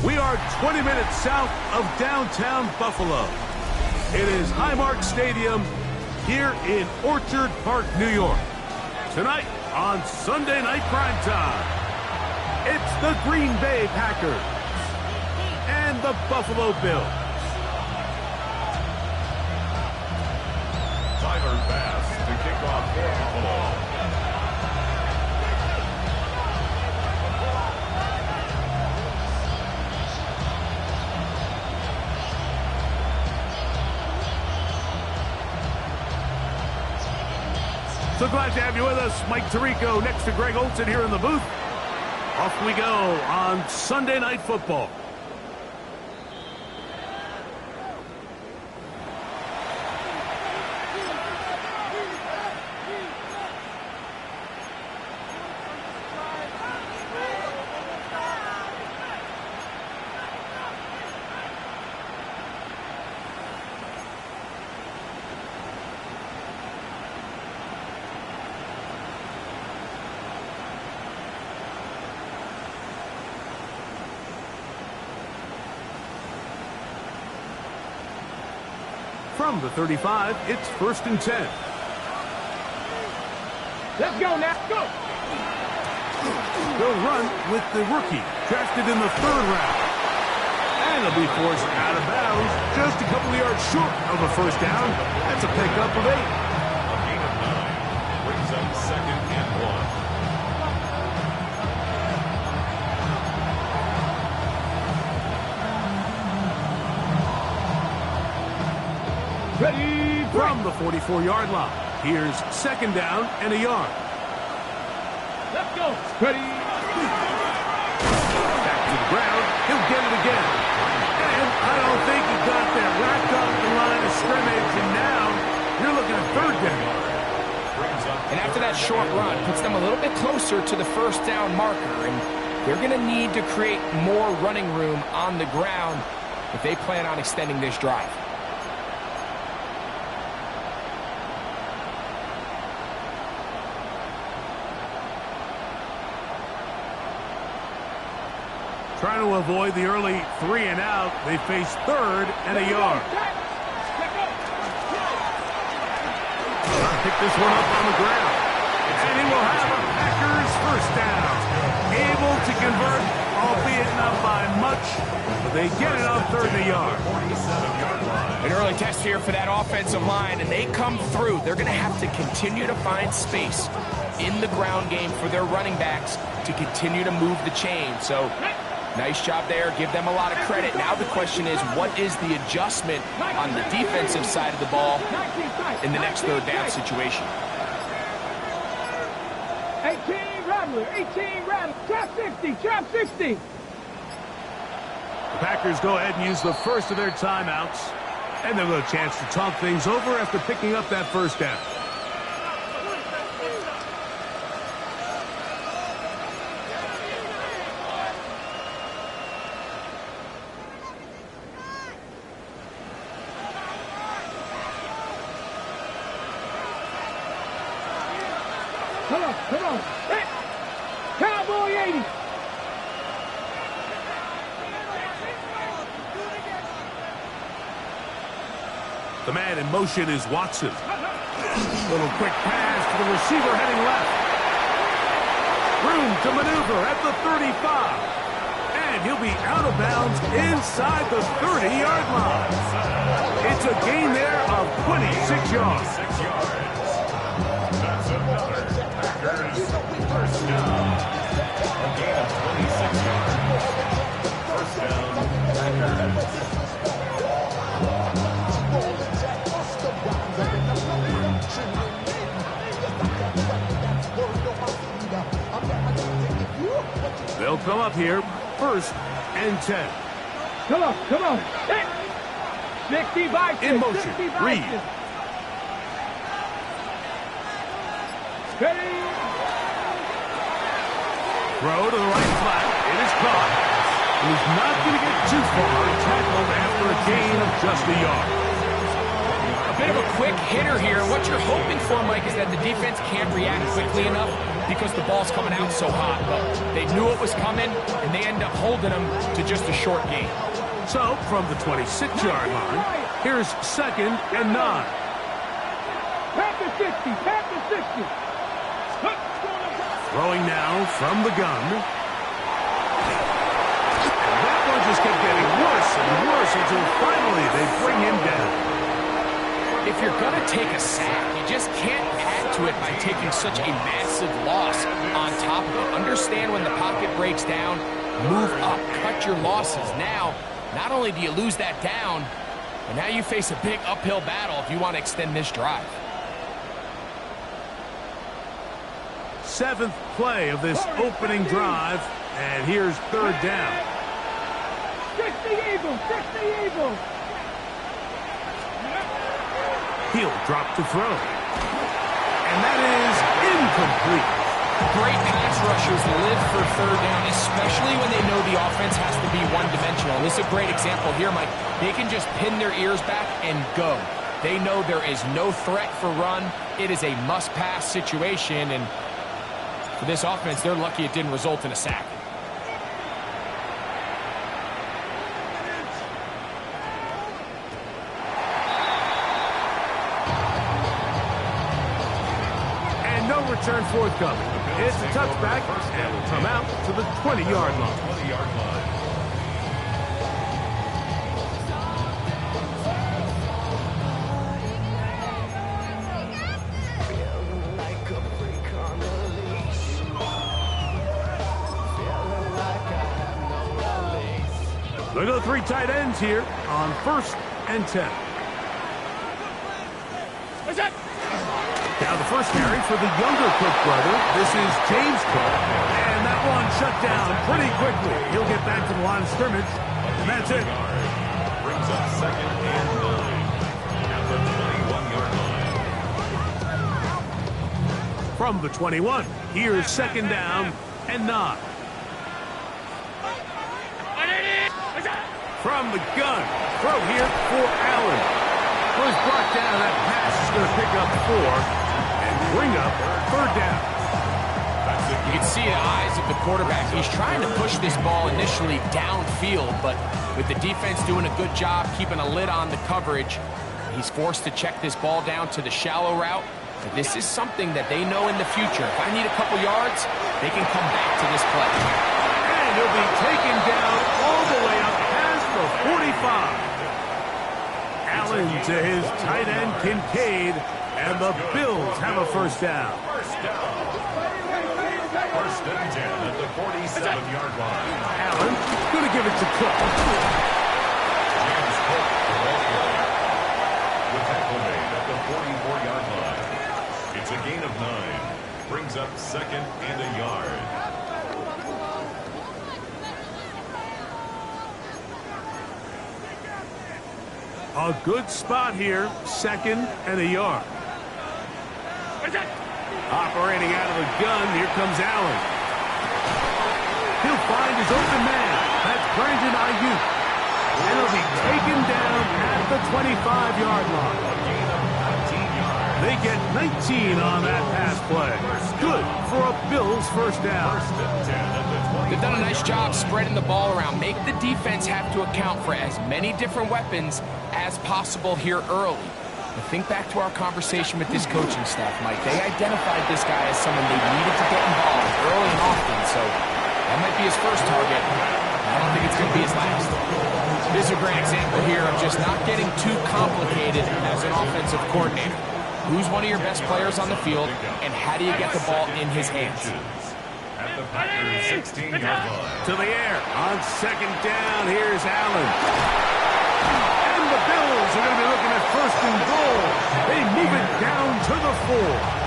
We are 20 minutes south of downtown Buffalo. It is Highmark Stadium here in Orchard Park, New York. Tonight on Sunday Night Primetime, it's the Green Bay Packers and the Buffalo Bills. Tyler Bass to kick off for Buffalo. So glad to have you with us. Mike Tirico next to Greg Olson here in the booth. Off we go on Sunday Night Football. From the 35, it's 1st and 10. Let's go now. Go. They'll run with the rookie, drafted in the 3rd round. And he'll be forced out of bounds just a couple of yards short of a first down. That's a pickup of 8. A gain of 9 brings up 2nd and 1. Ready, from the 44-yard line. Here's 2nd down and a yard. Let's go. Ready. Back to the ground. He'll get it again. And I don't think he got that wrapped up the line of scrimmage. And now you're looking at 3rd down. And after that short run, puts them a little bit closer to the first down marker. And they're going to need to create more running room on the ground if they plan on extending this drive. Trying to avoid the early 3 and out. They face 3rd and a yard. Pick this one up on the ground. And he will have a Packers first down. Able to convert, albeit not by much, but they get it on 3rd and a yard. An early test here for that offensive line, and they come through. They're going to have to continue to find space in the ground game for their running backs to continue to move the chain. So nice job there. Give them a lot of credit. Now the question is, what is the adjustment on the defensive side of the ball in the next 3rd down situation? 18 Rattler, 18 Rattler, trap 60, trap 60. The Packers go ahead and use the first of their timeouts, and they'll get a chance to talk things over after picking up that first down. Come on. Hit. Cowboy 80. The man in motion is Watson. Little quick pass to the receiver heading left. Room to maneuver at the 35. And he'll be out of bounds inside the 30-yard line. It's a gain there of 26 yards. 6 yards. That's another Packers first down. A gain of 26 yards. First down, Packers. They'll come up here, 1st and 10. Come on. Hit. 60 by 6. In motion, 60 by Reed. 6. Steady. Throw to the right flat. It is caught. He's not going to get too far. Tackled after a gain of just a yard. A bit of a quick hitter here. What you're hoping for, Mike, is that the defense can't react quickly enough because the ball's coming out so hot. But they knew it was coming, and they end up holding them to just a short gain. So, from the 26-yard line, here's 2nd and 9. Pat the 60. Pat the 60. Throwing now from the gun. That one just kept getting worse and worse until finally they bring him down. If you're going to take a sack, you just can't add to it by taking such a massive loss on top of it. Understand when the pocket breaks down, move up, cut your losses. Now, not only do you lose that down, but now you face a big uphill battle if you want to extend this drive. 7th play of this opening drive, and here's 3rd down. 60 Eagles. 60 Eagles. He'll drop to throw. And that is incomplete. Great pass rushers live for 3rd down, especially when they know the offense has to be one-dimensional. This is a great example here, Mike. They can just pin their ears back and go. They know there is no threat for run. It is a must-pass situation, and for this offense, they're lucky it didn't result in a sack. Return forthcoming. It's a touchback and will come out to the 20-yard line. 20-yard line. Look at the 3 tight ends here on 1st and 10. What's that? Now the first carry for the younger Cook brother. This is James Cook. And that one shut down pretty quickly. He'll get back to the line of scrimmage. And that's it. Brings up 2nd and 9 at the 21-yard line. From the 21, here's 2nd down and 9. From the gun, throw here for Allen. Was brought down. That pass is going to pick up 4 and bring up 3rd down. You can see the eyes of the quarterback. He's trying to push this ball initially downfield, but with the defense doing a good job keeping a lid on the coverage, he's forced to check this ball down to the shallow route. But this is something that they know in the future. If I need a couple yards, they can come back to this play. And he'll be taken down all the way up past the 45. Allen to his tight end, Kincaid, and the Bills have a 1st down. First and 10 at the 47-yard line. Allen going to give it to Cook. James Cook with tackle made at the 44-yard line. It's a gain of 9. Brings up 2nd and a yard. A good spot here, 2nd and a yard. Operating out of the gun, here comes Allen. He'll find his open man. That's Brandon Ayuk. And he'll be taken down at the 25-yard line. A gain of 19 yards. They get 19 on that pass play. Good for a Bills first down. They've done a nice job spreading the ball around. Make the defense have to account for as many different weapons as possible here early. But think back to our conversation with this coaching staff, Mike. They identified this guy as someone they needed to get involved early and often, so that might be his first target. I don't think it's going to be his last. This is a great example here of just not getting too complicated as an offensive coordinator. Who's one of your best players on the field, and how do you get the ball in his hands? At the Packers' 16-yard line. To the air. On second down, here's Allen. And the Bills are going to be looking at first and goal. They move it down to the 4.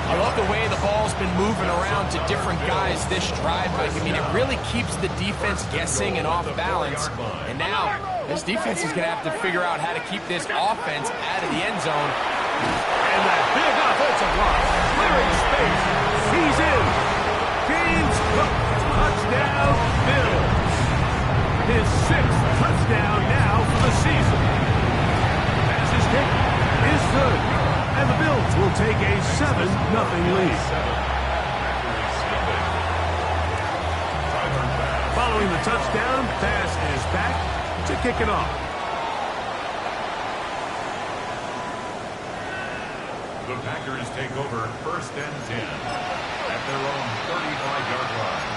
I love the way the ball's been moving around to different guys this drive, Mike. I mean, it really keeps the defense guessing and off balance. And now, this defense is going to have to figure out how to keep this offense out of the end zone. And that big offensive line, clearing space. He's in. Game's hooked. Touchdown, Bills. His 6th touchdown now for the season. Pass is taken. Is good. And the Bills will take a 7-0 lead. Following the touchdown, pass is back to kick it off. The Packers take over first and 10 at their own 35-yard line.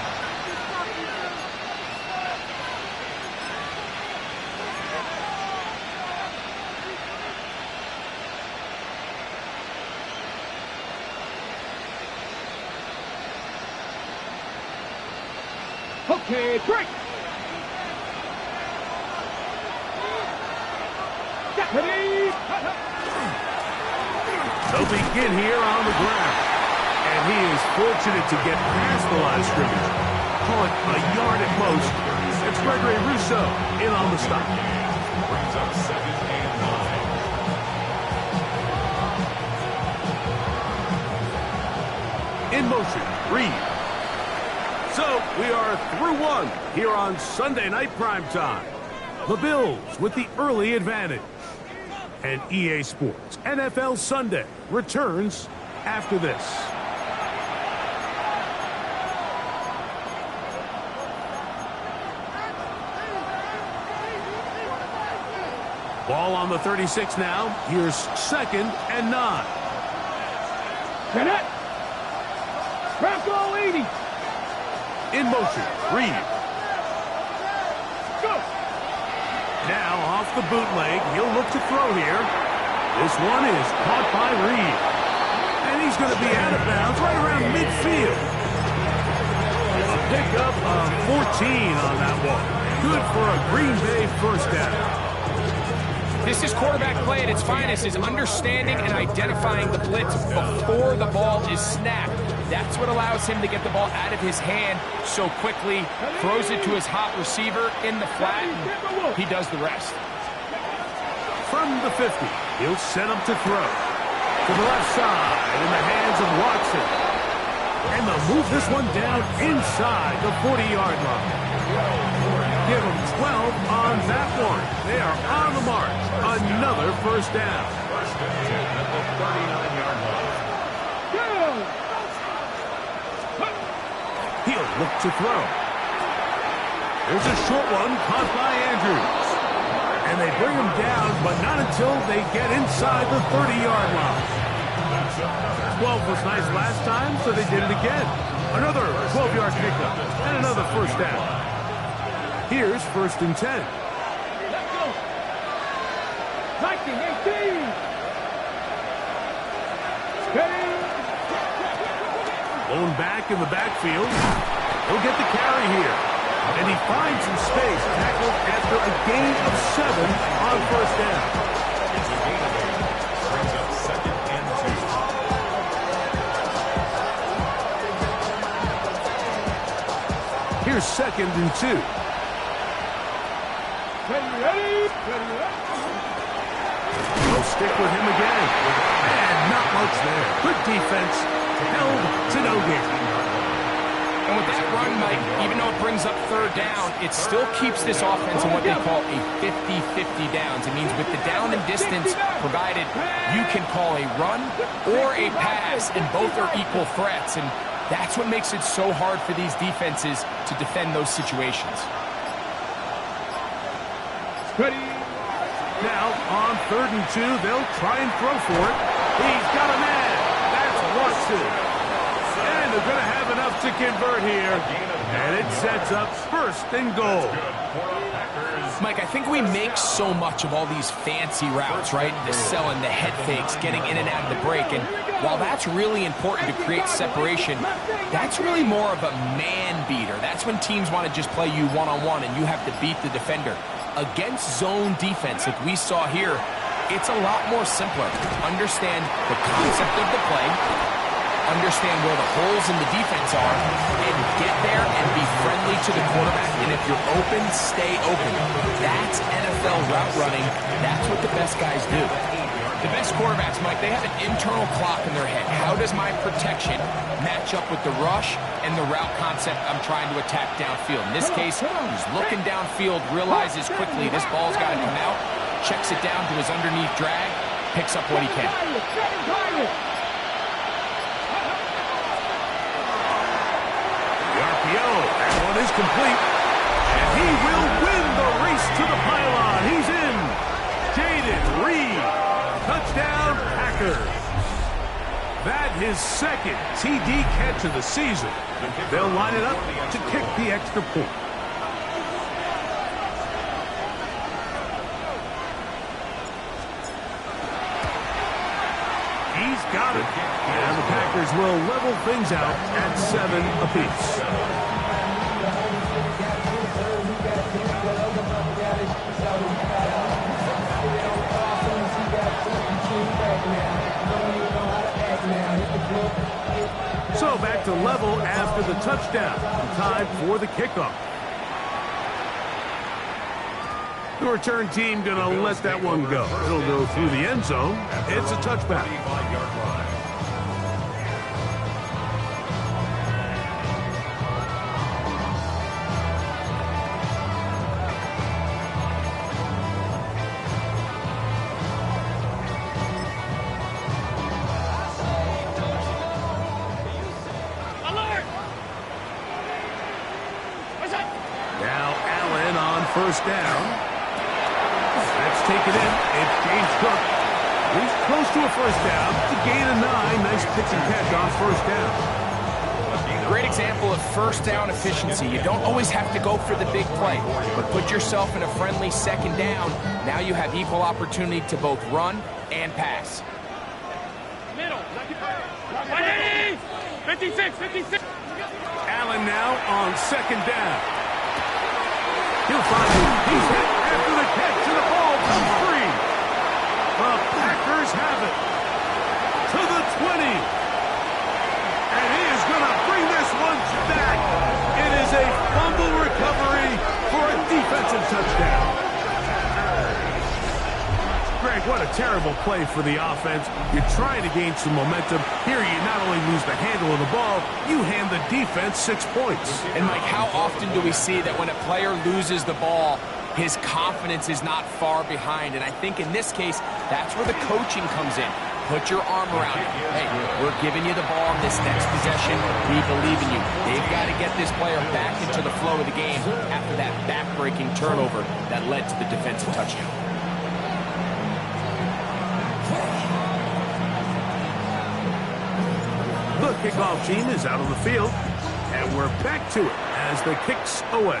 Okay, break. Ready. They'll begin here on the ground. And he is fortunate to get past the line of scrimmage. Call it a yard at most. It's Gregory Rousseau in on the stop. Brings up second and 9. In motion, Reed. So, we are through one here on Sunday Night Primetime. The Bills with the early advantage. And EA Sports NFL Sunday returns after this. Ball on the 36 now. Here's second and 9. Connect. Bronco 80. In motion, Reed. Go. Now off the bootleg, he'll look to throw here. This one is caught by Reed. And he's going to be out of bounds right around midfield. A pickup of 14 on that one. Good for a Green Bay first down. This is quarterback play at its finest, is understanding and identifying the blitz before the ball is snapped. That's what allows him to get the ball out of his hand so quickly, throws it to his hot receiver in the flat, and he does the rest. From the 50, he'll set up to throw. To the left side, in the hands of Watson. And they'll move this one down inside the 40-yard line. Give them 12 on that one. They are on the march. Another first down. First and 10 at the 39-yard line. He'll look to throw. There's a short one caught by Andrews. And they bring him down, but not until they get inside the 30-yard line. 12 was nice last time, so they did it again. Another 12-yard pickup and another first down. Here's first and 10. Let's go. 19, 18. Steady. Blown back in the backfield. He'll get the carry here. And he finds some space, tackled after a gain of 7 on first down. It's a gain of 8. Brings up second and 2. Here's second and 2. Ready. They'll stick with him again. And not much there. Good defense. Held to no gain. And with that run, Mike, even though it brings up third down, it still keeps this offense in what they call a 50-50 downs. It means with the down and distance provided, you can call a run or a pass, and both are equal threats. And that's what makes it so hard for these defenses to defend those situations. Ready. Now, on 3rd and 2, they'll try and throw for it. He's got a man. That's Watson. And they're going to have enough to convert here. And it sets up 1st and goal. Mike, I think we make so much of all these fancy routes, right? The selling, the head fakes, getting in and out of the break. And while that's really important to create separation, that's really more of a man beater. That's when teams want to just play you one-on-one and you have to beat the defender. Against zone defense, like we saw here, it's a lot more simpler. Understand the concept of the play, understand where the holes in the defense are, and get there and be friendly to the quarterback. And if you're open, stay open. That's NFL route running. That's what the best guys do. The best quarterbacks, Mike, they have an internal clock in their head. How does my protection match up with the rush and the route concept I'm trying to attack downfield? In this case, he's looking downfield, realizes quickly this ball's got to come out, checks it down to his underneath drag, picks up what he can. The RPO, that one is complete. And he will win the race to the pylon. He's in. Jaden Reed. Touchdown, Packers. That his 2nd TD catch of the season. They'll line it up to kick the extra point. He's got it. And the Packers will level things out at 7 apiece. So back to level after the touchdown. Time for the kickoff. The return team going to let that one go. It'll go through the end zone. It's a touchback. Now Allen on 1st down. That's taken in. It's James Cook. He's close to a 1st down. To gain a 9. Nice pitch and catch on 1st down. Great example of 1st down efficiency. You don't always have to go for the big play, but put yourself in a friendly 2nd down. Now you have equal opportunity to both run and pass. Middle. 56. Allen now on 2nd down. He'll find him. He's hit after the catch, and the ball comes free. The Packers have it to the 20. And he is going to bring this one back. It is a fumble recovery for a defensive touchdown. Greg, what a terrible play for the offense. You're trying to gain some momentum. Here you not only lose the handle of the ball, you hand the defense 6 points. And Mike, how often do we see that when a player loses the ball, his confidence is not far behind? And I think in this case, that's where the coaching comes in. Put your arm around it. Hey, we're giving you the ball in this next possession. We believe in you. They've got to get this player back into the flow of the game after that back-breaking turnover that led to the defensive touchdown. The kickoff team is out on the field, and we're back to it as the kick's away.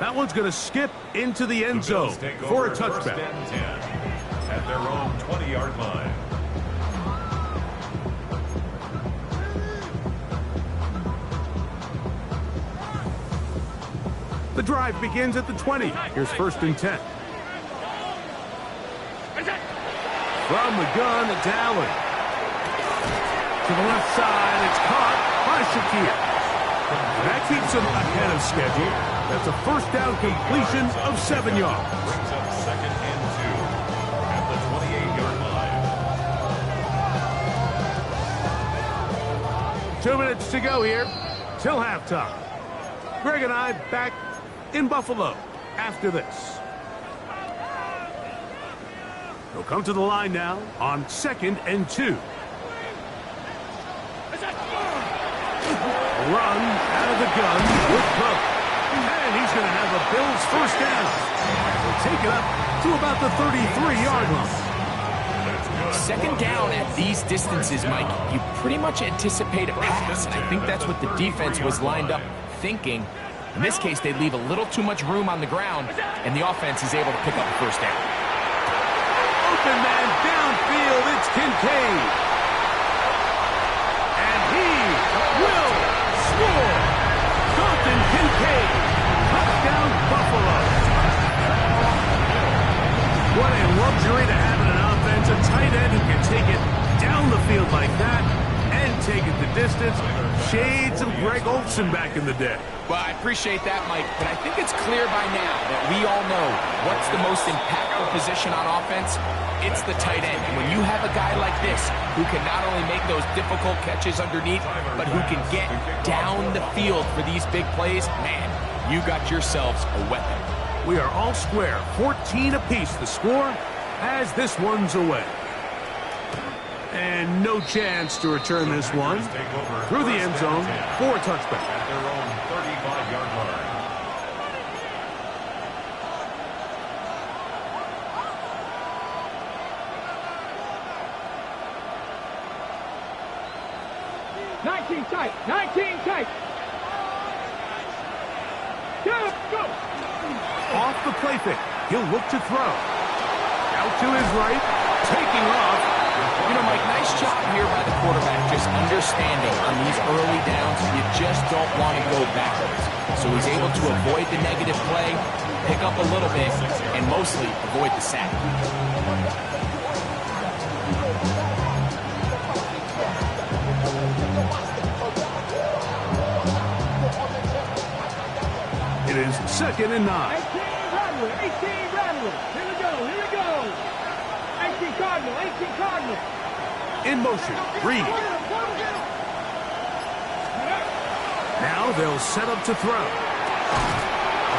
That one's going to skip into the end zone for a touchback. At their own 20-yard line. The drive begins at the 20. Here's 1st and 10. From the gun, it's Allen. To the left side, it's caught by Shakir. That keeps him ahead of schedule. That's a 1st down completion of 7 yards. Brings up 2nd and 2 at the 28-yard line. 2 minutes to go here till halftime. Greg and I back in Buffalo after this. They'll come to the line now on 2nd and 2. A run out of the gun with Cook. And he's going to have a Bills first down. They'll take it up to about the 33-yard line. Second down at these distances, Mike, you pretty much anticipate a pass, and I think that's what the defense was lined up thinking. In this case, they leave a little too much room on the ground, and the offense is able to pick up a first down. Open man downfield, it's Kincaid. And he will score. Dalton Kincaid, touchdown Buffalo. What a luxury to have in an offense, a tight end who can take it down the field like that and take it the distance. Shades of Greg Olsen back in the day. Well, I appreciate that, Mike, but I think it's clear by now that we all know what's the most impactful position on offense. It's the tight end. And when you have a guy like this who can not only make those difficult catches underneath, but who can get down the field for these big plays, man, you got yourselves a weapon. We are all square, 14 apiece the score as this one's away. And no chance to return this one through the end zone for a touchback. At their own 35-yard line. Tight, 19 tight. Go. Off the play fake. He'll look to throw. Out to his right. Taking off. You know, Mike, nice job here by the quarterback, just understanding on these early downs, you just don't want to go backwards. So he's able to avoid the negative play, pick up a little bit, and mostly avoid the sack. It is 2nd and 9. 18 Rattler. Here we go. 18 Cardinal. In motion. Reed. Now they'll set up to throw.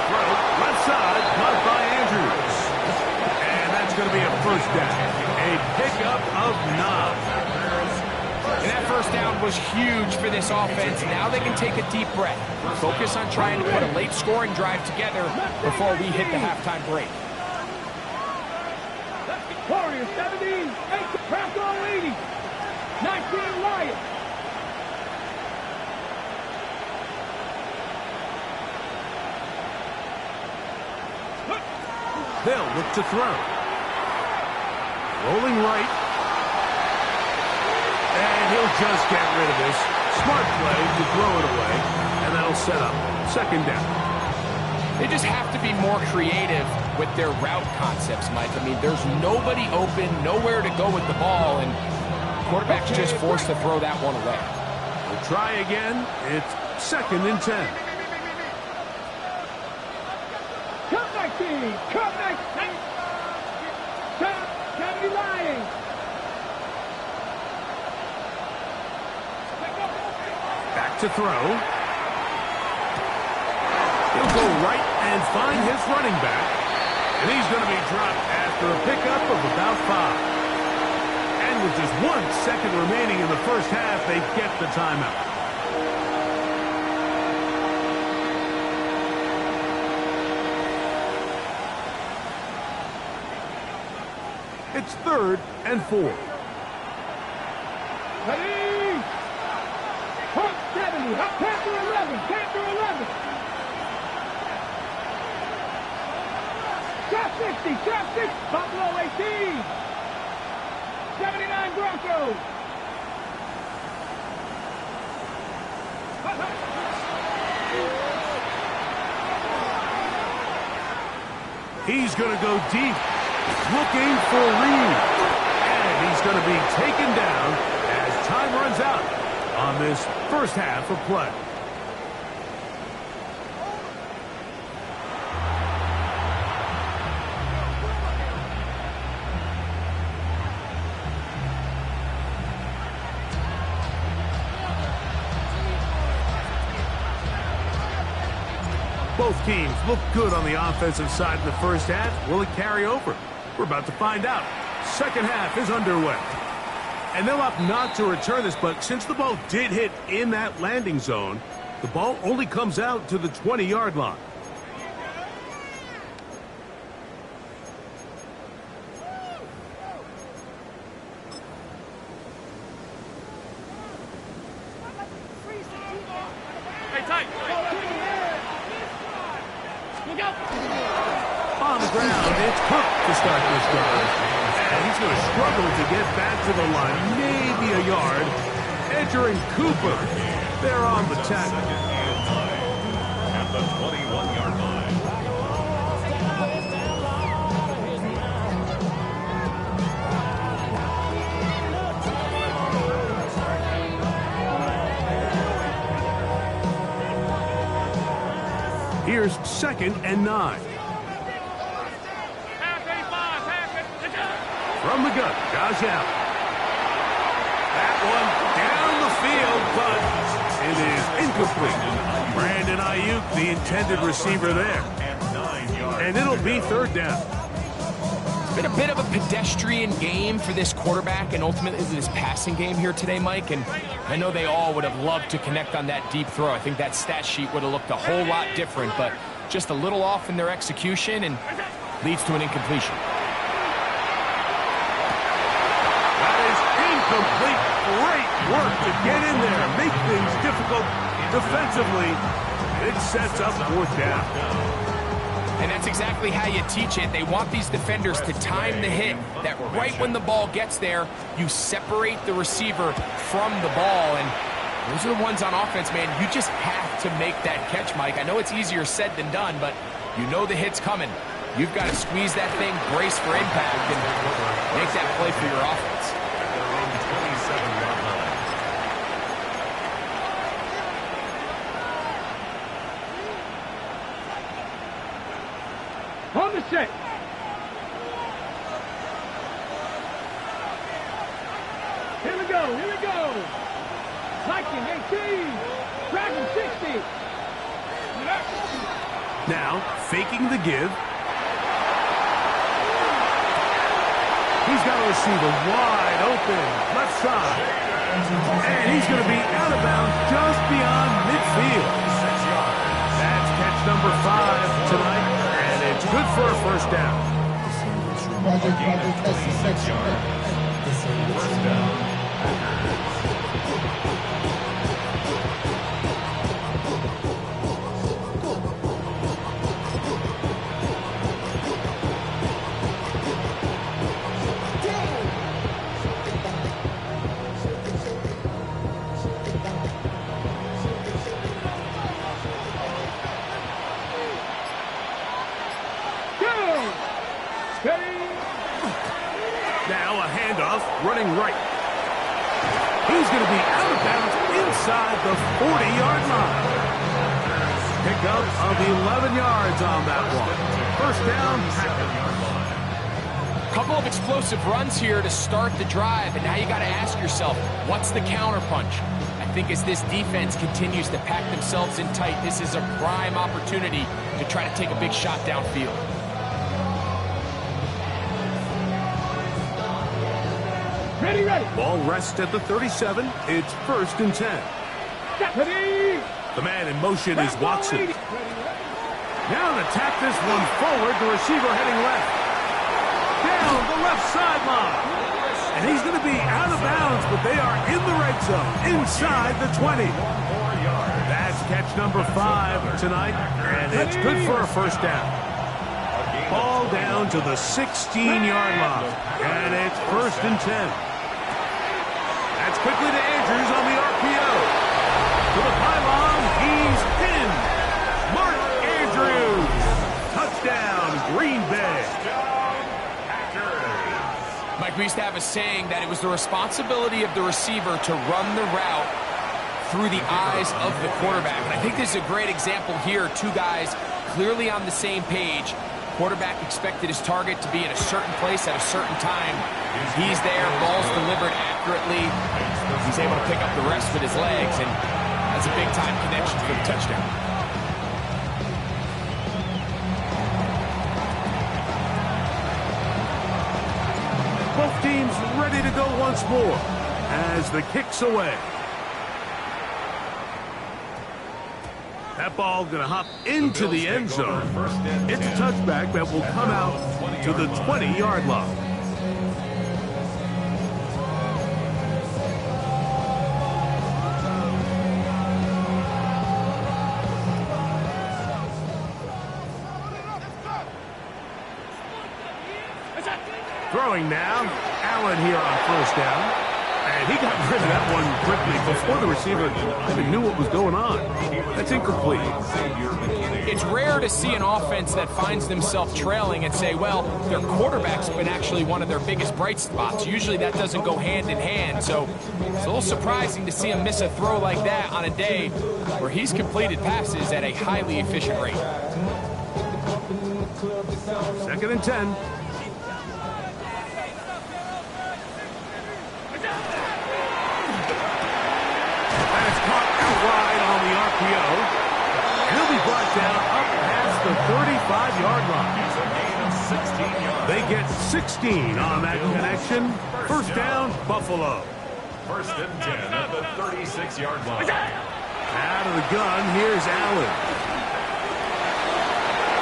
Throw. Left side. Caught by Andrews. And that's going to be a first down. A pickup of 9. And that first down was huge for this offense. Now they can take a deep breath. Focus on trying to put a late scoring drive together before we hit the halftime break. Warriors 17, 8, Bronco 80, 19 Lions. They'll look to throw. Rolling right. And he'll just get rid of this. Smart play to throw it away. And that'll set up 2nd down. They just have to be more creative with their route concepts, Mike. I mean, there's nobody open, nowhere to go with the ball, and quarterback's just forced to throw that one away. We'll try again. It's 2nd and 10. Cut 19. Kennedy Lions. Back to throw. He'll go right and find his running back. And he's going to be dropped after a pickup of about 5. And with just 1 second remaining in the first half, they get the timeout. It's 3rd and 4. Ready. Hawk 70. Panther 11. Trap 60. Buffalo 18. 79 Broncos. He's going to go deep, looking for Reed. And he's going to be taken down as time runs out on this first half of play. Both teams look good on the offensive side in the first half. Will it carry over? We're about to find out. Second half is underway. And they'll opt not to return this, but since the ball did hit in that landing zone, the ball only comes out to the 20-yard line. On the ground, it's Cook to start this drive. And he's going to struggle to get back to the line, maybe a yard. Entering Cooper. They're on the tackle. At the 21-yard line. Here's 2nd and 9. From the gun, Josh Allen. That one down the field, but it is incomplete. Brandon Ayuk, the intended receiver there. And it'll be 3rd down. It's been a bit of a pedestrian game for this quarterback and ultimately this passing game here today, Mike. And I know they all would have loved to connect on that deep throw. I think that stat sheet would have looked a whole lot different, but just a little off in their execution and leads to an incompletion. Complete. Great work to get in there, make things difficult defensively. It sets up 4th down. And that's exactly how you teach it. They want these defenders to time the hit, that right when the ball gets there, you separate the receiver from the ball. And those are the ones on offense, man. You just have to make that catch, Mike. I know it's easier said than done, but you know the hit's coming. You've got to squeeze that thing, brace for impact, and make that play for your offense. On the set. Here we go, here we go. Viking 18, Dragon 60. Now, faking the give. He's got a receiver wide open, left side. And he's going to be out of bounds just beyond midfield. That's catch number 5 tonight. It's good for a 1st down. First down. Now a handoff, running right. He's going to be out of bounds inside the 40-yard line. Pick up of 11 yards on that one. 1st down, Packers. Couple of explosive runs here to start the drive, and now you got to ask yourself, what's the counterpunch? I think as this defense continues to pack themselves in tight, this is a prime opportunity to try to take a big shot downfield. Ready, ready. Ball rests at the 37. It's 1st and 10. Ready. The man in motion is Watson. Now to attack this one forward, the receiver heading left. Down the left sideline. And he's going to be out of bounds, but they are in the red zone, inside the 20. That's catch number 5 tonight, and it's good for a 1st down. Ball down to the 16-yard line, and it's 1st and 10. That's quickly to Andrews on the RPO. To the pylon, he's pinned. Mark Andrews. Touchdown, Green Bay. Mike, we used to have a saying that it was the responsibility of the receiver to run the route through the eyes of the quarterback. And I think this is a great example here. 2 guys clearly on the same page. Quarterback expected his target to be in a certain place at a certain time. He's there, ball's delivered accurately. He's able to pick up the rest with his legs, and that's a big-time connection for the touchdown. team's ready to go once more as the kick's away. That ball going to hop into the end zone. It's a touchback that will come out to the 20-yard line. Throwing now, Allen here on first down. And he got rid of that one quickly before the receiver even knew what was going on. That's incomplete. It's rare to see an offense that finds themselves trailing and say, well, their quarterback's been actually one of their biggest bright spots. Usually that doesn't go hand in hand. So it's a little surprising to see him miss a throw like that on a day where he's completed passes at a highly efficient rate. 2nd and 10. And he'll be brought down up past the 35-yard line. They get 16 on that connection. First down, Buffalo. 1st and 10 at the 36-yard line. Out of the gun, here's Allen.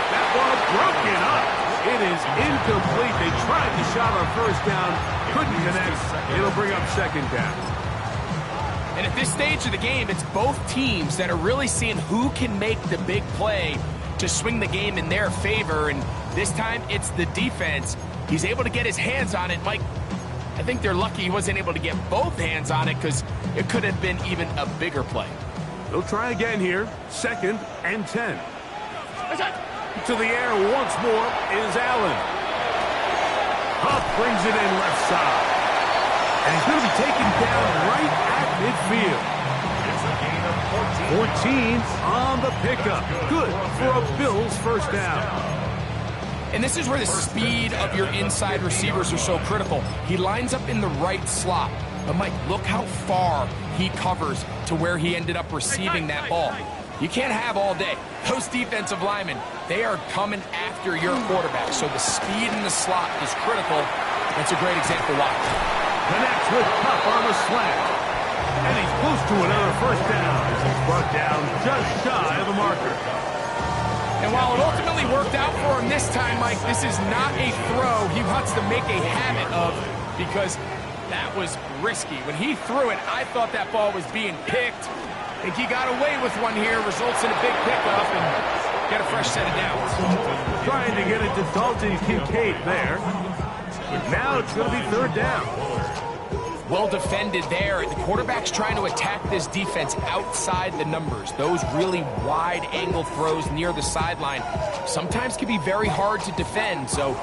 That ball broken up. It is incomplete. They tried the shot on first down, couldn't connect. It'll bring up 2nd down. And at this stage of the game, it's both teams that are really seeing who can make the big play to swing the game in their favor. And this time, it's the defense. He's able to get his hands on it. Mike, I think they're lucky he wasn't able to get both hands on it because it could have been even a bigger play. They'll try again here. 2nd and 10. To the air once more is Allen. Huff brings it in left side. And he's going to be taken down right at midfield. It's a gain of 14 on the pickup. Good for a Bills first down. And this is where the speed of your inside receivers are so critical. He lines up in the right slot. But, Mike, look how far he covers to where he ended up receiving that ball. You can't have all day. Those defensive linemen, they are coming after your quarterback. So the speed in the slot is critical. That's a great example. Watch. Connects with Cup on the slant. And he's close to another first down as he's brought down just shy of the marker. And while it ultimately worked out for him this time, Mike, this is not a throw he wants to make a habit of because that was risky. When he threw it, I thought that ball was being picked. I think he got away with one here, results in a big pickup and get a fresh set of downs. Trying to get it to Dalton Kincaid there. Now it's going to be 3rd down. Well defended there. The quarterback's trying to attack this defense outside the numbers. Those really wide angle throws near the sideline sometimes can be very hard to defend. So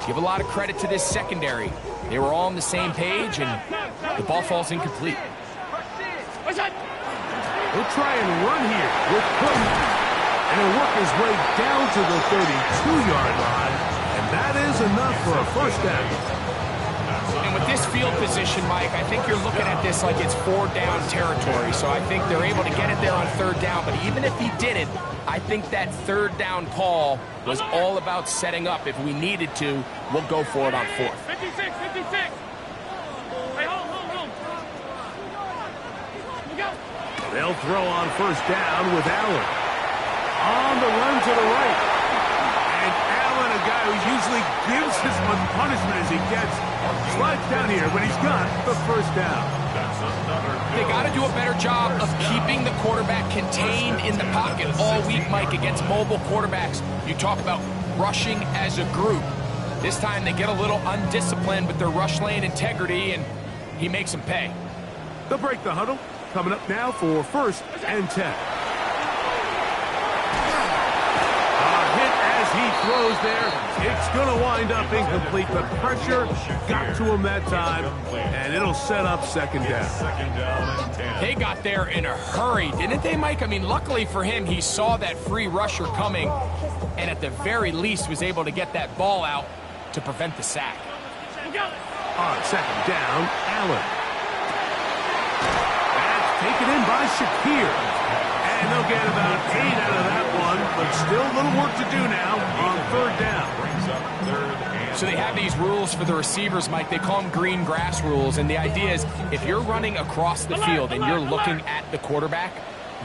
give a lot of credit to this secondary. They were all on the same page and the ball falls incomplete. He'll try and run here with Cook. And he'll work his way down to the 32-yard line. And that is enough for a first down. And with this field position, Mike, I think you're looking at this like it's 4-down territory. So I think they're able to get it there on 3rd down. But even if he didn't, I think that 3rd down call was all about setting up. If we needed to, we'll go for it on 4th. 56. Hey, hold. They'll throw on first down with Allen. On the run to the right. And Allen, a guy who usually gives as much punishment as he gets, slides down here, but he's got the first down. They got to do a better job of keeping the quarterback contained in the pocket all week, Mike, against mobile quarterbacks. You talk about rushing as a group. This time they get a little undisciplined with their rush lane integrity, and he makes them pay. They'll break the huddle. Coming up now for 1st and 10. He throws there. It's going to wind up incomplete. The pressure got to him that time, and it'll set up 2nd down. They got there in a hurry, didn't they, Mike? I mean, luckily for him, he saw that free rusher coming, and at the very least was able to get that ball out to prevent the sack. On 2nd down, Allen. That's taken in by Shakir. And they'll get about 8 out of that one, but still a little work to do now on 3rd down. So they have these rules for the receivers, Mike. They call them green grass rules. And the idea is if you're running across the field and you're looking at the quarterback,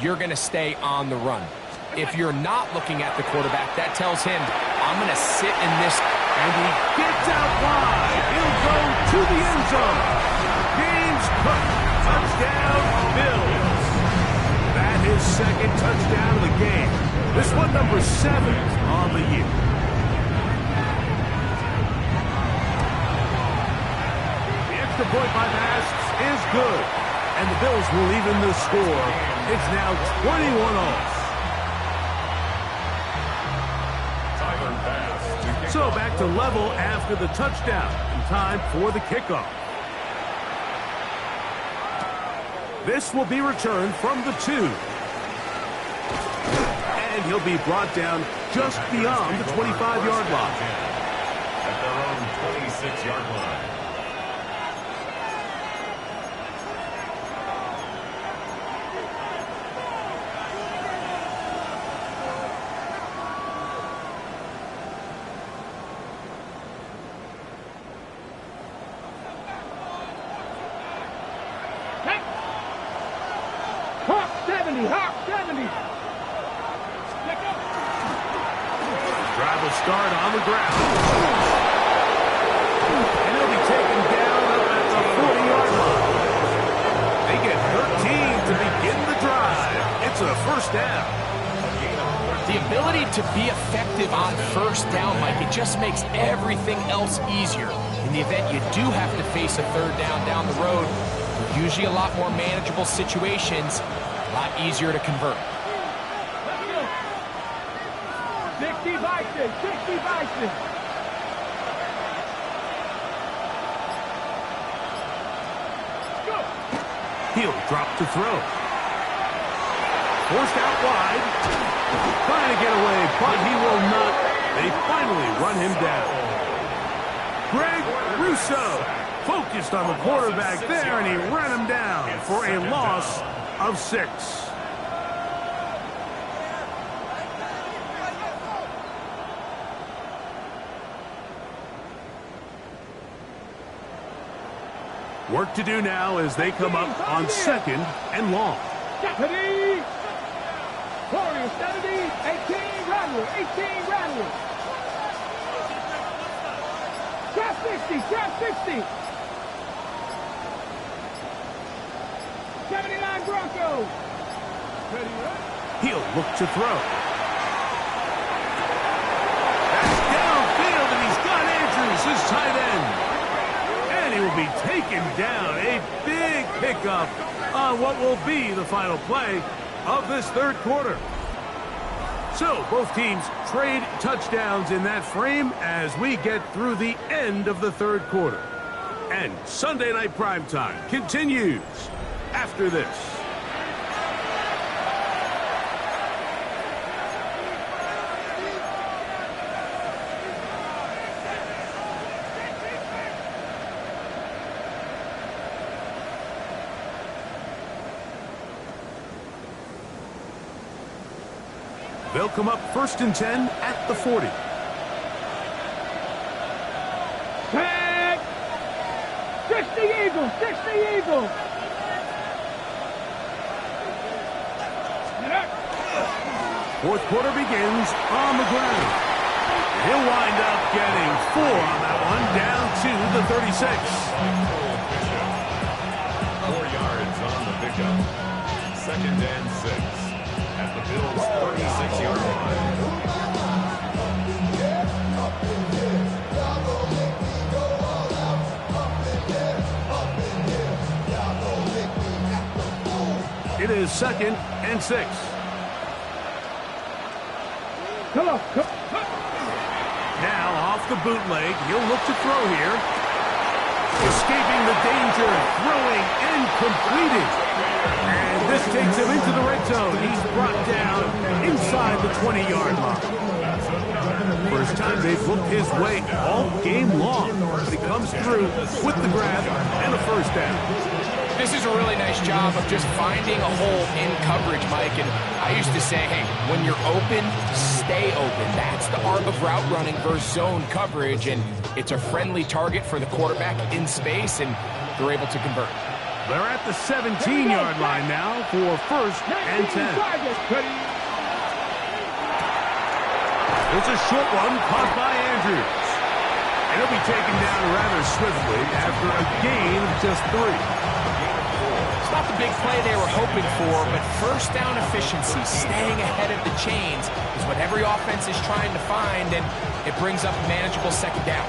you're going to stay on the run. If you're not looking at the quarterback, that tells him, I'm going to sit in this. And he gets out wide. He'll go to the end zone. Game's cooked. Touchdown, Bills. That is second touchdown of the game. This one number 7 on the year. The extra point by Masks is good. And the Bills will even the score. It's now 21-all. So back to level after the touchdown. And time for the kickoff. This will be returned from the 2. And he'll be brought down just beyond the 25-yard line. At their own 26-yard line. Hawk 70. Drive will start on the ground. And he'll be taken down up at the 40-yard line. They get 13 to begin the drive. It's a first down. The ability to be effective on first down, Mike, it just makes everything else easier. In the event you do have to face a third down the road, usually a lot more manageable situations, a lot easier to convert. 60 Bison, 60 Bison. Go. He'll drop to throw. Forced out wide. Trying to get away, but he will not. They finally run him down. Greg Rousseau focused on the quarterback there, and he ran him down for a loss of 6. Work to do now as they come up on 2nd and long. 70. Warriors 70. 18 Rattler. 18 Rattler. Trap 60. Trap 60. 79 Broncos. He'll look to throw. That's downfield, and he's got Andrews, his tight end. And he will be taken down. A big pickup on what will be the final play of this third quarter. So both teams trade touchdowns in that frame as we get through the end of the third quarter. And Sunday Night Primetime continues after this. They'll come up 1st and 10 at the 40. Tag! 60 Eagles! 60 Eagles! Fourth quarter begins on the ground. He'll wind up getting 4 on that one, down to the 36. 4 yards on the pickup. 2nd and 6. At the Bills' 36-yard line. It is 2nd and 6. Come on, come on. Now off the bootleg, he'll look to throw here. Escaping the danger, throwing and completed. And this takes him into the red zone. He's brought down inside the 20-yard line. First time they've looked his way all game long. But he comes through with the grab and a first down. This is a really nice job of just finding a hole in coverage, Mike. And I used to say, hey, when you're open, stay open. That's the art of route running versus zone coverage, and it's a friendly target for the quarterback in space, and they're able to convert. They're at the 17-yard line now for 1st and 10. It's a short one caught by Andrews. And he'll be taken down rather swiftly after a gain of just 3. It's not the big play they were hoping for, but first down efficiency, staying ahead of the chains, is what every offense is trying to find, and it brings up a manageable 2nd down.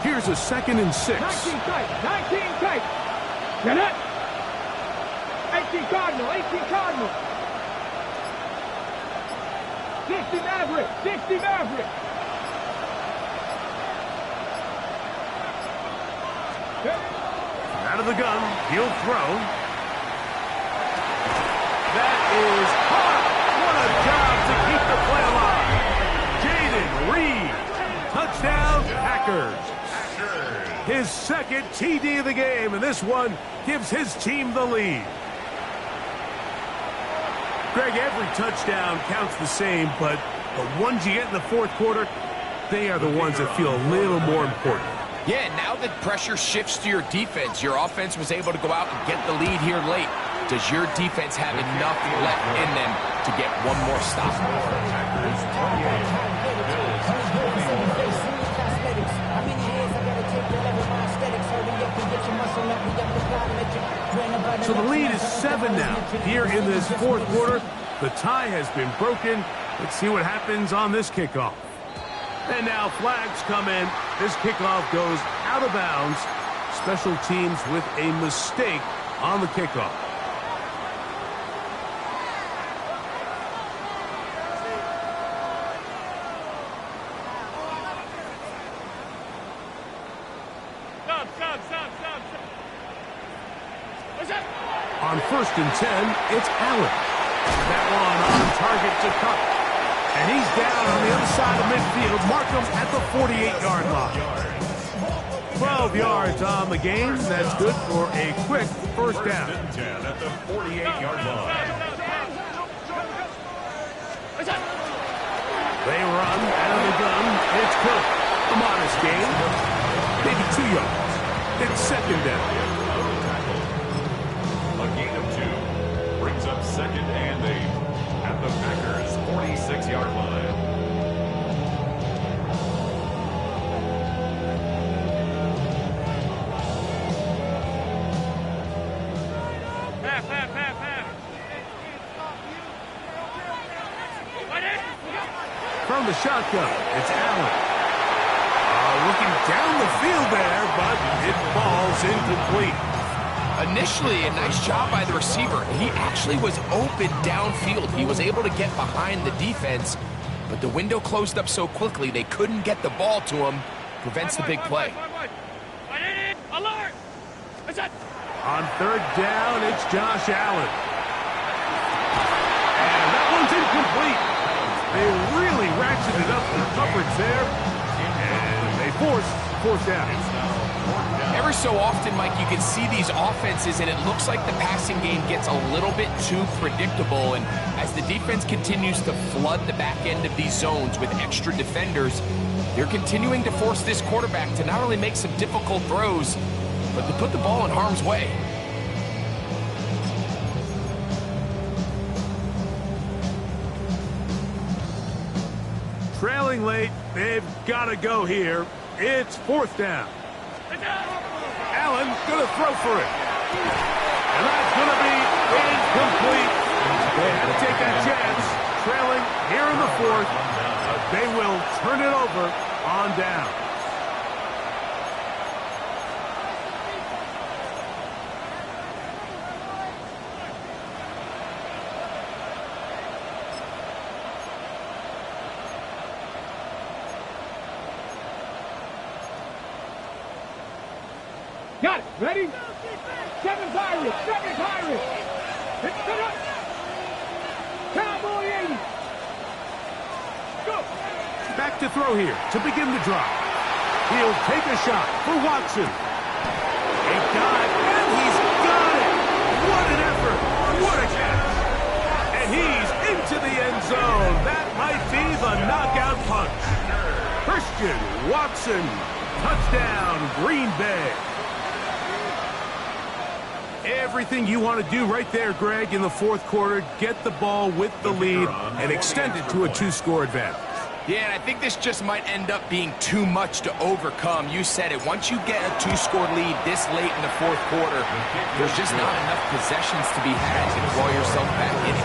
Here's a 2nd and 6. 19 tight. Get it. 18 Cardinal. 60 Maverick. Out of the gun, he'll throw. That is hot. What a job to keep the play alive. Jaden Reed. Touchdown, Packers. His 2nd TD of the game, and this one gives his team the lead. Greg, every touchdown counts the same, but the ones you get in the 4th quarter, they are the ones that feel a little more important. Yeah, now that pressure shifts to your defense, your offense was able to go out and get the lead here late. Does your defense have enough left in them to get one more stop? So the lead is 7 now. Here in this 4th quarter, the tie has been broken. Let's see what happens on this kickoff. And now flags come in. This kickoff goes out of bounds. Special teams with a mistake on the kickoff. On 1st and 10, it's Allen. That one on target to Cup. And he's down on the other side of midfield. Mark him at the 48-yard line. 12 yards on the game. That's good for a quick 1st down. 10 at the 48-yard line. They run out of the gun. It's Cook. A modest gain. Maybe 2 yards. It's 2nd down. A gain of 2 brings up 2nd and 8 at the Packers' 46-yard line. From the shotgun, it's Allen. Looking down the field there, but it falls incomplete. Initially, a nice job by the receiver. He actually was open downfield. He was able to get behind the defense, but the window closed up so quickly they couldn't get the ball to him. Prevents the big play. Alert! On 3rd down, it's Josh Allen. And that one's incomplete. They really ratcheted up the coverage there, and they forced 4th down. Every so often, Mike, you can see these offenses, and it looks like the passing game gets a little bit too predictable. And as the defense continues to flood the back end of these zones with extra defenders, they're continuing to force this quarterback to not only make some difficult throws, but to put the ball in harm's way. Trailing late, they've got to go here. It's 4th down. Allen gonna throw for it. And that's gonna be incomplete. They had to take that chance. Trailing here in the 4th. They will turn it over on down. Got it. Ready? 7's Irish. 7's Irish. It's up. Cowboy 80. Go. Back to throw here to begin the drive. He'll take a shot for Watson. A dive, and he's he's into the end zone. That might be the knockout punch. Christian Watson, touchdown, Green Bay. Everything you want to do right there, Greg, in the fourth quarter. Get the ball with the lead and extend it to a 2-score advantage. Yeah, and I think this just might end up being too much to overcome. You said it. Once you get a 2-score lead this late in the fourth quarter, there's just not enough possessions to be had to claw yourself back in it.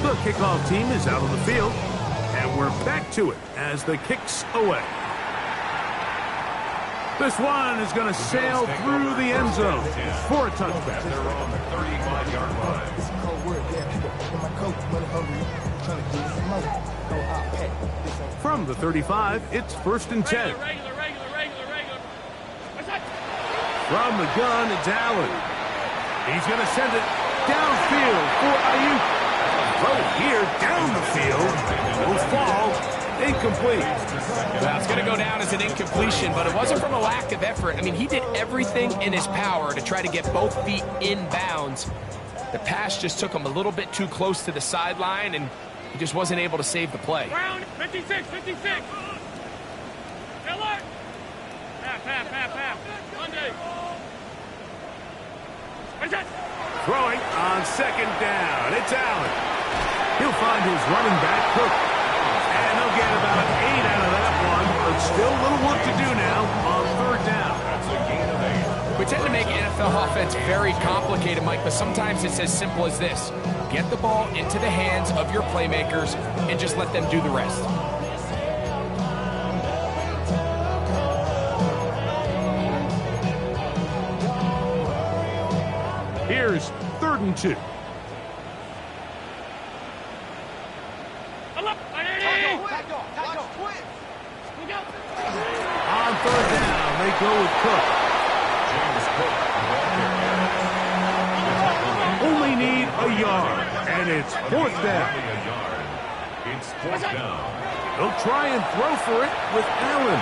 The kickoff team is out on the field, and we're back to it as the kick's away. This one is going to sail through the end zone for a touchback. They're on the 35-yard line. From the 35, it's 1st and 10. From the gun, it's Allen. He's going to send it downfield for Ayuk. Throw here down the field. Will fall. Incomplete. Well, it's going to go down as an incompletion, but it wasn't from a lack of effort. I mean, he did everything in his power to try to get both feet in bounds. The pass just took him a little bit too close to the sideline, and he just wasn't able to save the play. Brown, 56. Miller. Half. Monday. Throwing on 2nd down. It's Allen. He'll find his running back, Cook. And they'll get about 8 out of that one, but still a little work to do now on 3rd down. That's a gain of 8. We tend to make NFL offense very complicated, Mike, but sometimes it's as simple as this. Get the ball into the hands of your playmakers and just let them do the rest. Here's 3rd and 2. On 3rd down, they go with Cook. Only need a yard, and it's 4th down. It's 4th down. They'll try and throw for it with Allen.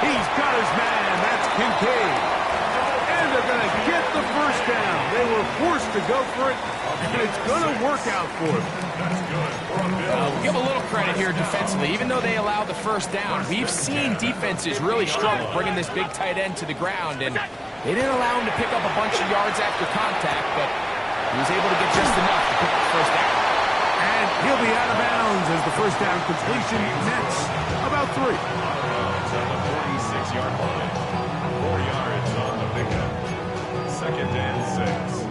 He's got his man. That's Kincaid. And they're going to get the 1st down. They were forced to go for it, and it's going to work out for them. That's good. We'll give a little credit here defensively. Even though they allowed the 1st down, we've seen defenses really struggle bringing this big tight end to the ground, and they didn't allow him to pick up a bunch of yards after contact, but he was able to get just enough to pick up the 1st down. And he'll be out of bounds as the 1st down completion nets about 3. It's on the 46-yard line. 4 yards on the pickup. 2nd and 6.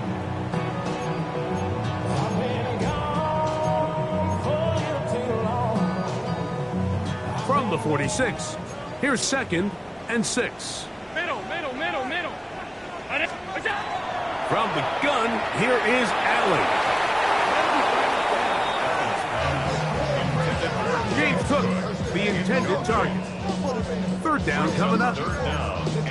From the 46, here's 2nd and 6. Middle. From the gun, here is Allen. James Cook, the intended target. 3rd down coming up.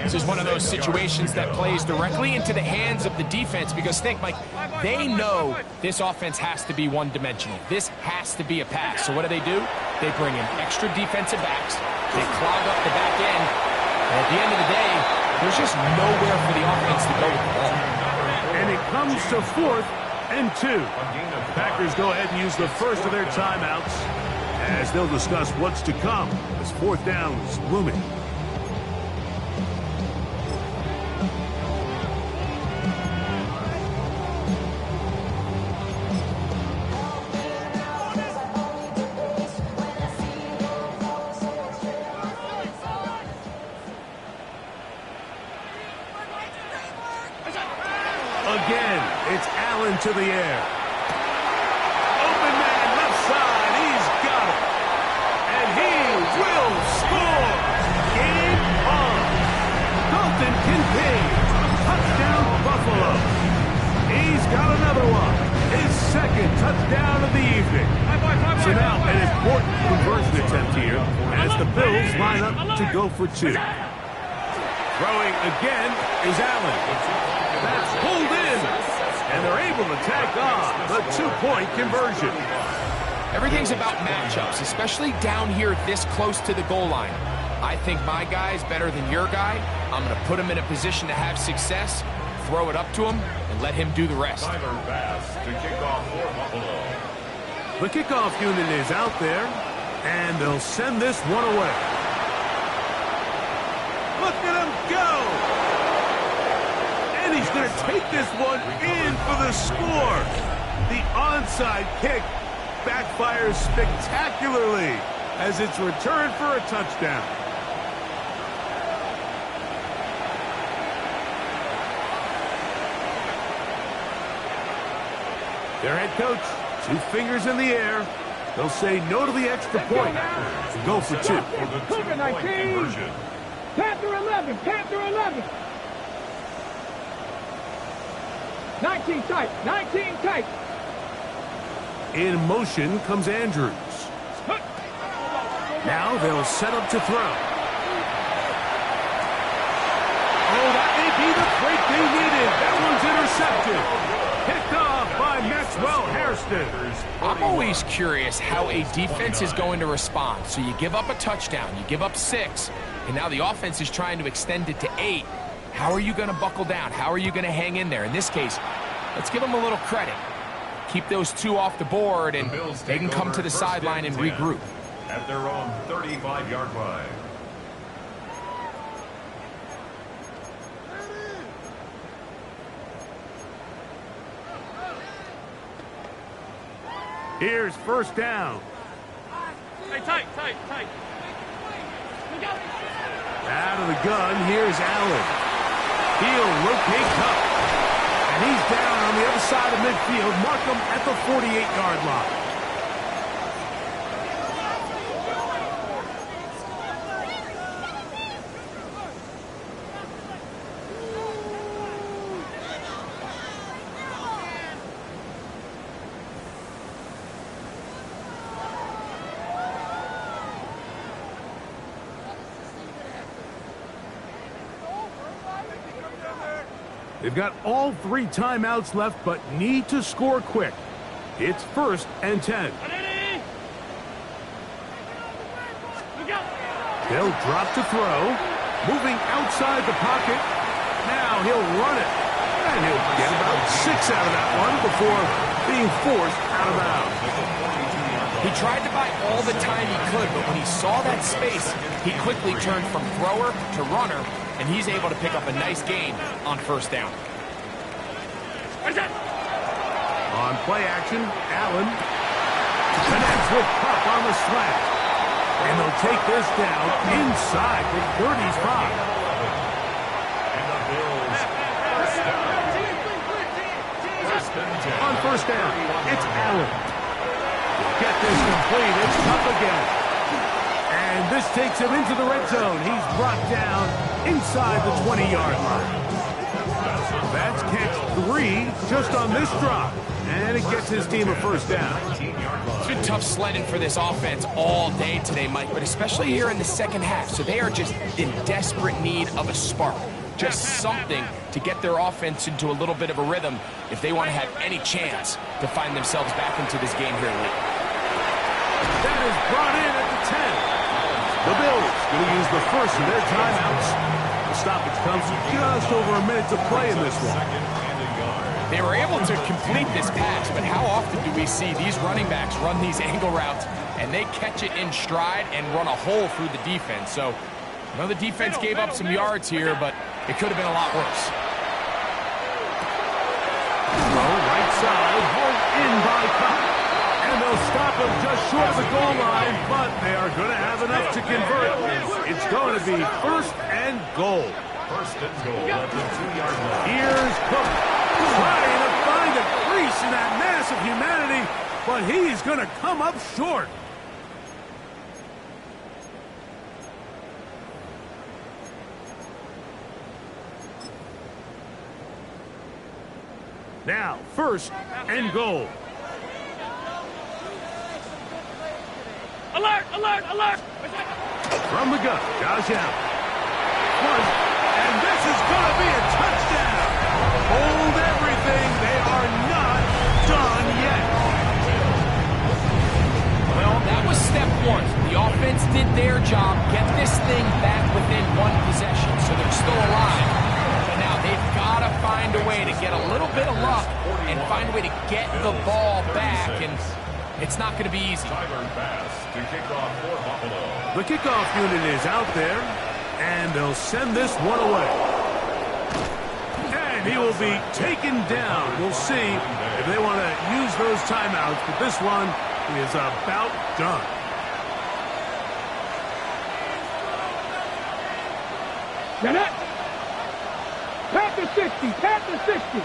This is one of those situations that plays directly into the hands of the defense because think, Mike, they know this offense has to be one-dimensional. This has to be a pass. So what do? They bring in extra defensive backs. They clog up the back end. And at the end of the day, there's just nowhere for the offense to go with the ball. And it comes to 4th and 2. Packers go ahead and use the first of their timeouts as they'll discuss what's to come as 4th down is looming. Again, it's Allen to the air. Open man, left side, he's got it. And he will score. Game on. Dalton Kincaid, touchdown Buffalo. He's got another one. His 2nd touchdown of the evening. So now an important conversion attempt here as the Bills line up to go for 2. Throwing again is Allen. That's pulled in, and they're able to tack on the 2-point conversion. Everything's about matchups, especially down here this close to the goal line. I think my guy's better than your guy. I'm going to put him in a position to have success, throw it up to him, and let him do the rest. Tyler Bass to kick off for Buffalo. The kickoff unit is out there, and they'll send this one away. Look at him go! And he's going to take this one in for the score. The onside kick backfires spectacularly as it's returned for a touchdown. Their head coach, 2 fingers in the air. They'll say no to the extra point and go for 2. Cougar 19. Panther 11. Panther 11. 19 tight. 19 tight. In motion comes Andrews. Now they'll set up to throw. Oh, that may be the break they needed. That one's intercepted. Picked off by Maxwell Hairston. I'm always curious how a defense is going to respond. So you give up a touchdown, you give up 6, and now the offense is trying to extend it to 8. How are you going to buckle down? How are you going to hang in there? In this case, let's give them a little credit. Keep those 2 off the board, and they can come to the sideline and regroup. At their own 35-yard line. Here's first down. Hey, tight. Out of the gun, here's Allen. He'll rotate Cup. And he's down on the other side of midfield. Mark him at the 48-yard line. They've got all 3 timeouts left, but need to score quick. It's 1st and 10. They'll drop to throw. Moving outside the pocket. Now he'll run it. And he'll get about 6 out of that one before being forced out of bounds. He tried to buy all the time he could, but when he saw that space, he quickly turned from thrower to runner, and he's able to pick up a nice gain on first down. On play action, Allen connects with Pup on the slant. And they'll take this down inside the 35. And the Bills On first down, it's Allen. Get this complete, it's Pup again. And this takes him into the red zone. He's brought down inside the 20-yard line. That's catch 3 just on this drop. And it gets his team a first down. It's been tough sledding for this offense all day today, Mike, but especially here in the second half. So they are just in desperate need of a spark. Just something to get their offense into a little bit of a rhythm if they want to have any chance to find themselves back into this game here late. That is brought in at the 10. The Bills going to use the first of their timeouts. The stoppage comes with just over a minute to play in this one. They were able to complete this pass, but how often do we see these running backs run these angle routes and they catch it in stride and run a hole through the defense? So, I know the defense gave up some yards here, but it could have been a lot worse. Right side, hauled in by Cup. And they'll stop him just short of the goal line, but they are going to have enough to convert. It's going to be 1st and goal. 1st and goal at the 2-yard line. Here's Cook trying to find a crease in that mass of humanity, but he's going to come up short. Now, 1st and goal. Alert, alert, alert! From the gun, Josh Allen. And this is going to be a touchdown. Hold everything. They are not done yet. and find a way to get the ball back, and it's not going to be easy. To kick off for Buffalo. The kickoff unit is out there, and they'll send this one away. And he will be taken down. We'll see if they want to use those timeouts, but this one is about done. Get it. Pat the 60. Pat the 60.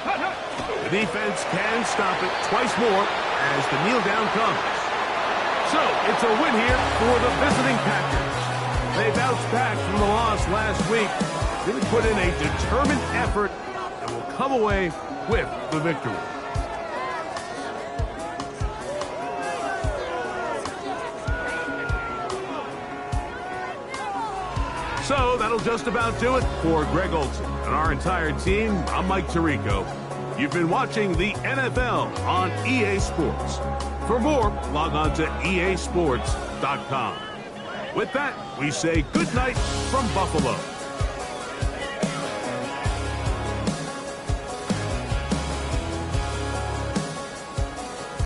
Hut, hut. The defense can stop it twice more as the kneel down comes. So it's a win here for the visiting Packers. They bounced back from the loss last week, really put in a determined effort, and will come away with the victory. So that'll just about do it for Greg Olson and our entire team. I'm Mike Tirico. You've been watching the NFL on EA Sports. For more, log on to easports.com. With that, we say good night from Buffalo.